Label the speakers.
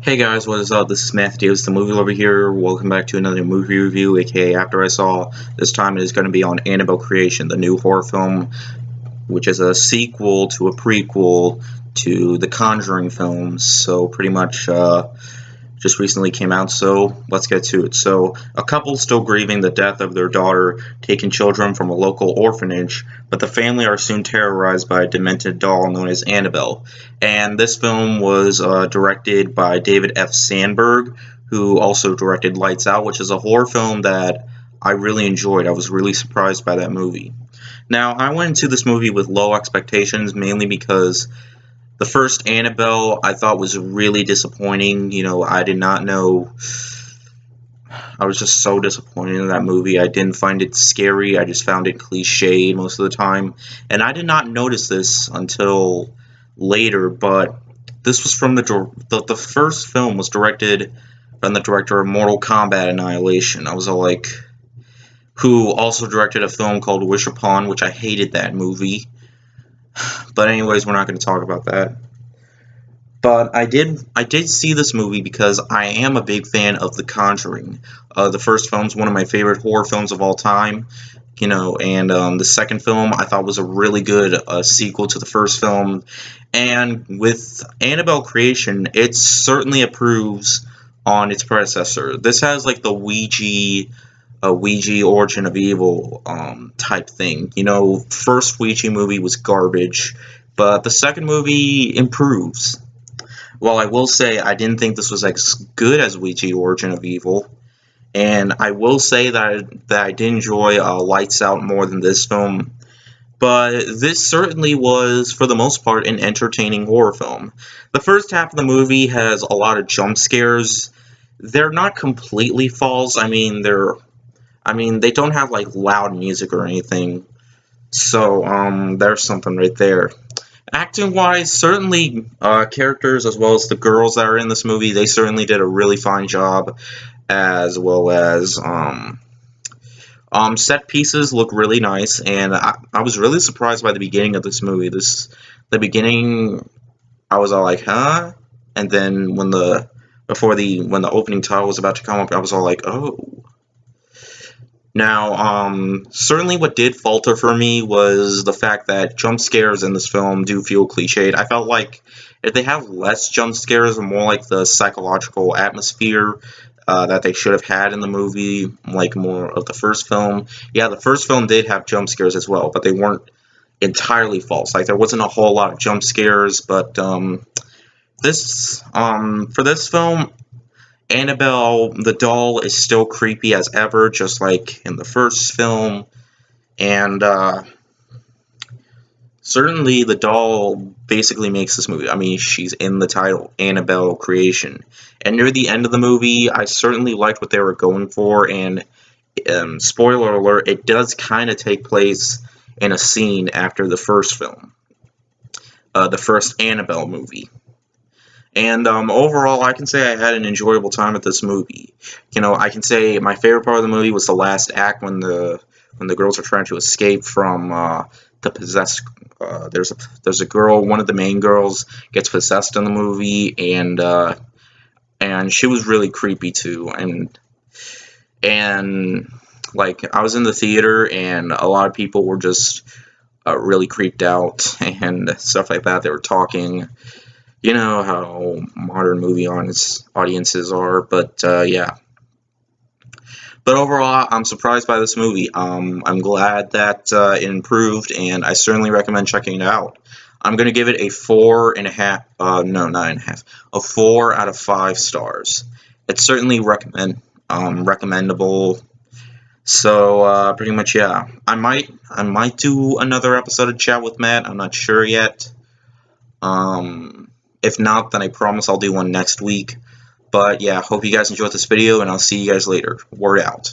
Speaker 1: Hey guys, what is up? This is Matthew Davis, the movie lover here. Welcome back to another movie review, aka After I Saw. This time it is going to be on Annabelle Creation, the new horror film, which is a sequel to a prequel to the Conjuring films. So pretty much just recently came out, so let's get to it. So, a couple still grieving the death of their daughter, taking children from a local orphanage, but the family are soon terrorized by a demented doll known as Annabelle. And this film was directed by David F. Sandberg, who also directed Lights Out, which is a horror film that I really enjoyed. I was really surprised by that movie. Now, I went into this movie with low expectations, mainly because the first Annabelle I thought was really disappointing. I did not know. I was just so disappointed in that movie. I didn't find it scary. I just found it cliched most of the time. And I did not notice this until later, but this was from the first film was directed from the director of Mortal Kombat Annihilation. I was all like, who also directed a film called Wish Upon, which I hated that movie. But anyways, we're not going to talk about that. But I did see this movie because I am a big fan of The Conjuring. The first film is one of my favorite horror films of all time. And the second film I thought was a really good sequel to the first film. And with Annabelle Creation, it certainly improves on its predecessor. This has like the Ouija Origin of Evil type thing. First Ouija movie was garbage, but the second movie improves. Well, I will say I didn't think this was as good as Ouija Origin of Evil, and I will say that I did enjoy Lights Out more than this film, but this certainly was, for the most part, an entertaining horror film. The first half of the movie has a lot of jump scares. They're not completely false. They don't have like loud music or anything, so there's something right there. Acting wise, certainly characters as well as the girls that are in this movie, they certainly did a really fine job, as well as set pieces look really nice, and I was really surprised by the beginning of this movie. The beginning, I was all like, huh? And then when the opening title was about to come up, I was all like, oh. Now, certainly what did falter for me was the fact that jump scares in this film do feel cliched. I felt like if they have less jump scares and more like the psychological atmosphere that they should have had in the movie, like more of the first film. Yeah, the first film did have jump scares as well, but they weren't entirely false. Like, there wasn't a whole lot of jump scares, but for this film, Annabelle, the doll, is still creepy as ever, just like in the first film, and certainly the doll basically makes this movie. I mean, she's in the title, Annabelle Creation, and near the end of the movie, I certainly liked what they were going for, and spoiler alert, it does kind of take place in a scene after the first film, the first Annabelle movie. And overall, I can say I had an enjoyable time with this movie. I can say my favorite part of the movie was the last act when the girls are trying to escape from the possessed. There's a girl, one of the main girls gets possessed in the movie, and she was really creepy too. And like, I was in the theater, and a lot of people were just really creeped out and stuff like that. They were talking. You know how modern movie audiences are, but yeah. But overall, I'm surprised by this movie. I'm glad that it improved, and I certainly recommend checking it out. I'm going to give it a 4.5, no, not and a half, a 4 out of 5 stars. It's certainly recommendable. So, pretty much, yeah. I might do another episode of Chat with Matt. I'm not sure yet. If not, then I promise I'll do one next week. But yeah, hope you guys enjoyed this video, and I'll see you guys later. Word out.